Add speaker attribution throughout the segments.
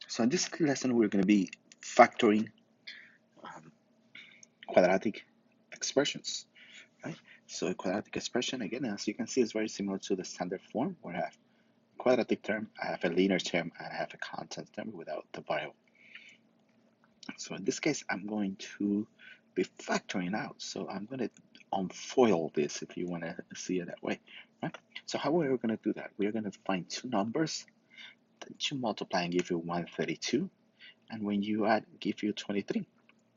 Speaker 1: So in this lesson, we're going to be factoring um, quadratic expressions, right? So a quadratic expression, again, as you can see, is very similar to the standard form where I have quadratic term, I have a linear term, and I have a constant term without the variable. So in this case, I'm going to be factoring out. So I'm going to unfoil this if you want to see it that way, right? So how are we going to do that? We're going to find two numbers that you multiply and give you 132, and when you add, give you 23,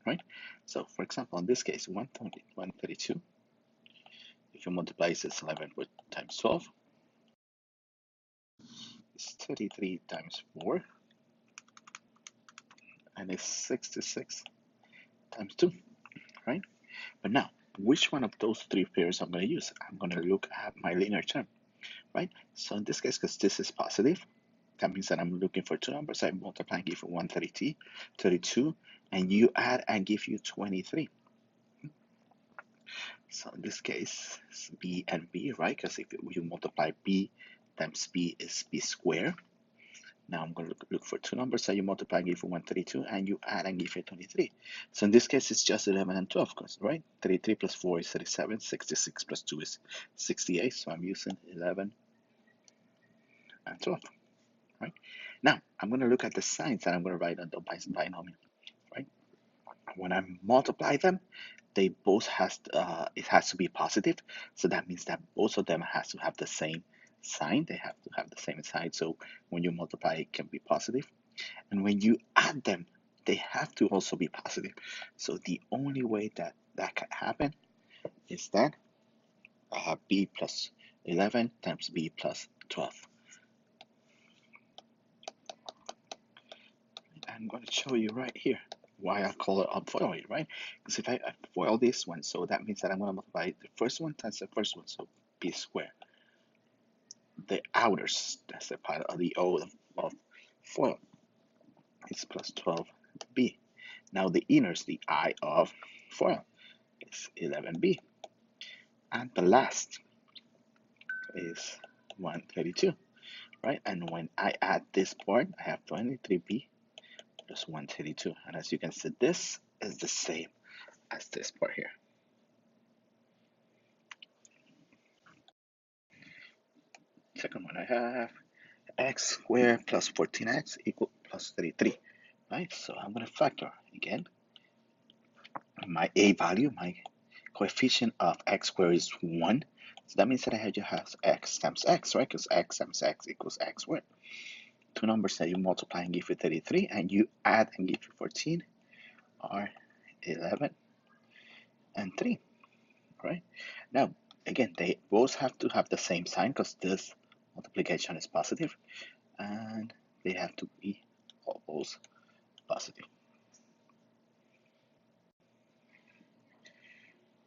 Speaker 1: right? So for example, in this case, 132, if you multiply this 11 times 12, it's 33 times 4, and it's 66 times 2, right? But now, which one of those three pairs I'm going to use? I'm going to look at my linear term, right? So in this case, because this is positive, that means that I'm looking for two numbers. I multiply and give you 132, and you add and give you 23. So in this case, it's b and b, right? Because if you multiply b times b is b squared. Now I'm going to look for two numbers. So you multiply and give you 132, and you add and give you 23. So in this case, it's just 11 and 12, right? 33 plus 4 is 37. 66 plus 2 is 68. So I'm using 11 and 12, right? Now I'm going to look at the signs that I'm going to write on the binomial, right? When I multiply them, they both it has to be positive, so that means that both of them has to have the same sign. They have to have the same sign, so when you multiply, it can be positive, and when you add them, they have to also be positive. So the only way that can happen is that I have b plus 11 times b plus 12. I'm going to show you right here why I call it unfoiling, right? Because if I foil this one, so that means that I'm going to multiply the first one times the first one, so b squared. The outers, that's the part of the O of foil, is plus 12b. Now the inners, the I of foil, is 11b. And the last is 132, right? And when I add this part, I have 23b plus 132. And as you can see, this is the same as this part here. Second one, I have x squared plus 14x equal plus 33, right? So I'm going to factor again. My a value, my coefficient of x squared is 1. So that means that I just have x times x, right? Because x times x equals x squared. Two numbers that you multiply and give you 33, and you add and give you 14 are 11 and 3, right? Now, again, they both have to have the same sign because this multiplication is positive, and they have to be both positive.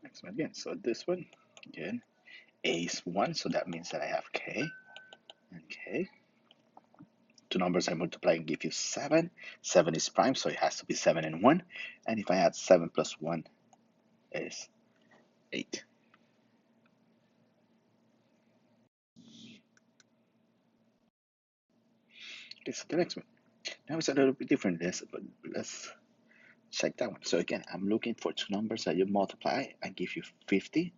Speaker 1: Next one again. So this one, again, a is 1, so that means that I have k and k. Two numbers I multiply and give you 7. 7 is prime, so it has to be 7 and 1. And if I add 7 plus 1 is 8. Okay, so the next one. Now it's a little bit different, but let's check that one. So again, I'm looking for two numbers that you multiply and give you 50.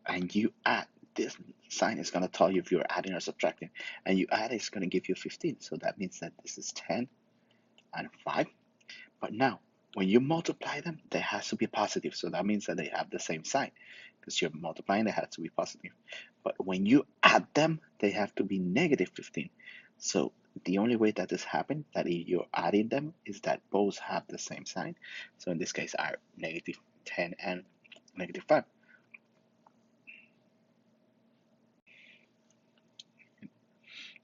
Speaker 1: And you add, this sign is going to tell you if you're adding or subtracting. And you add, it's going to give you 15. So that means that this is 10 and 5. But now, when you multiply them, they has to be positive. So that means that they have the same sign. Because you're multiplying, they have to be positive. But when you add them, they have to be negative 15. So the only way that this happens, that if you're adding them, is that both have the same sign. So in this case, are negative 10 and negative 5.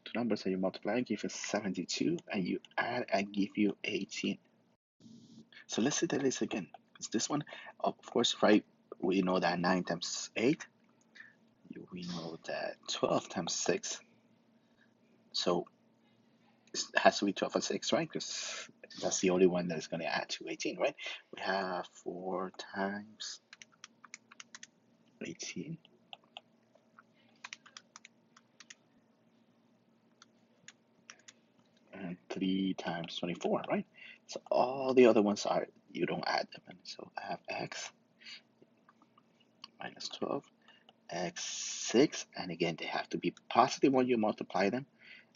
Speaker 1: Two numbers that you multiply give you 72, and you add and give you 18. So let's see the list again. Because this one, of course, right, we know that 9 times 8. We know that 12 times 6. So it has to be 12 and 6, right? Because that's the only one that is going to add to 18, right? We have 4 times 18. And 3 times 24, right? So all the other ones are, you don't add them. And so I have x minus 12, x 6, and again, they have to be positive when you multiply them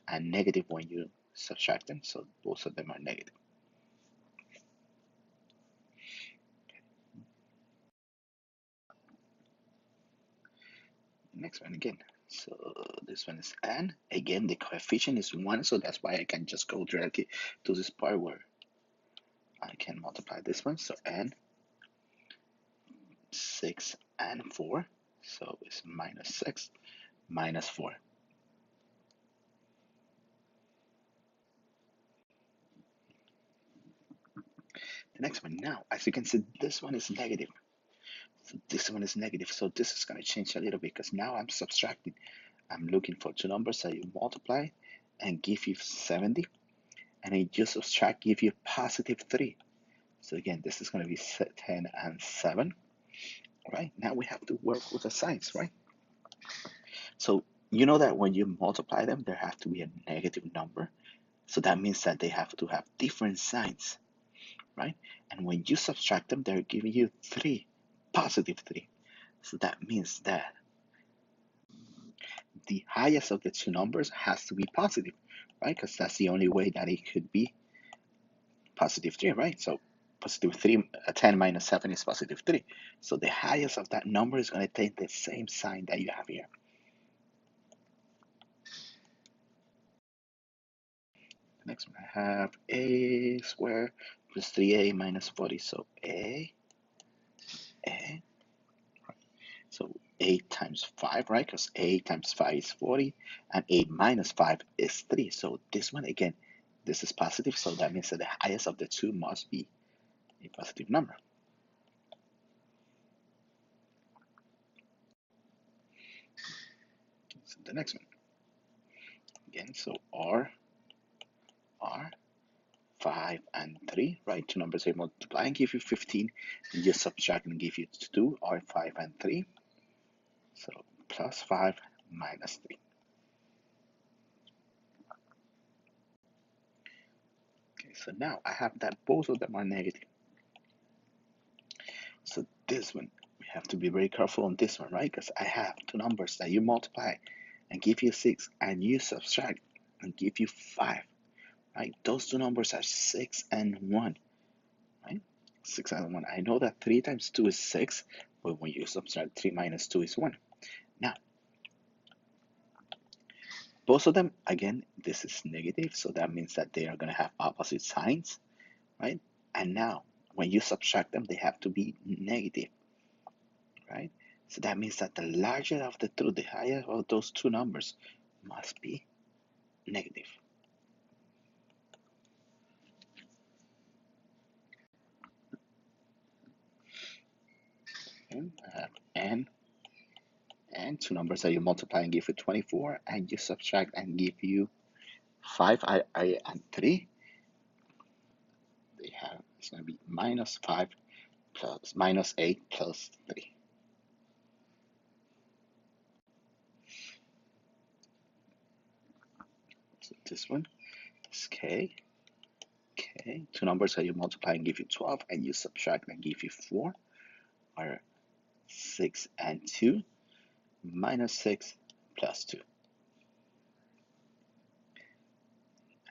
Speaker 1: and negative when you subtract them. So both of them are negative. Next one again. So this one is n. Again, the coefficient is 1, so that's why I can just go directly to this part where I can multiply this one. So n, 6, and 4. So it's minus 6, minus 4. The next one now, as you can see, this one is negative. So this one is negative. So this is going to change a little bit because now I'm subtracting. I'm looking for two numbers that you multiply and give you 70. And I just subtract, give you positive 3. So again, this is going to be 10 and 7. Right? Now we have to work with the signs, right? So you know that when you multiply them, there has to be a negative number. So that means that they have to have different signs, right? And when you subtract them, they're giving you 3, positive 3. So that means that the highest of the two numbers has to be positive, right? Because that's the only way that it could be positive 3, right? So positive 3, 10 minus 7 is positive 3. So the highest of that number is going to take the same sign that you have here. Next one, I have a squared plus 3a minus 40. So a. So 8 times 5, right? Because 8 times 5 is 40, and 8 minus 5 is 3. So this one, again, this is positive, so that means that the highest of the two must be a positive number. So the next one, again, so R, 5 and 3, right? Two numbers they multiply and give you 15, and just subtract and give you 2, R, 5 and 3. So plus 5 minus 3. Okay, so now I have that both of them are negative. So this one, we have to be very careful on this one, right? Because I have two numbers that you multiply and give you 6, and you subtract and give you 5, right? Those two numbers are 6 and 1, right? 6 and 1. I know that 3 times 2 is 6, but when you subtract 3 minus 2 is 1. Now, both of them, again, this is negative, so that means that they are going to have opposite signs, right? And now, when you subtract them, they have to be negative, right? So that means that the larger of the two, the higher of those two numbers must be negative. And I have n, and two numbers that you multiply and give you 24, and you subtract and give you 5 and 3. They have, it's going to be minus 5 plus minus 8 plus 3. So this one is k. Two numbers that you multiply and give you 12, and you subtract and give you 4 are 6 and 2, minus 6 plus 2.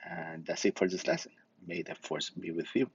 Speaker 1: And that's it for this lesson. May the force be with you.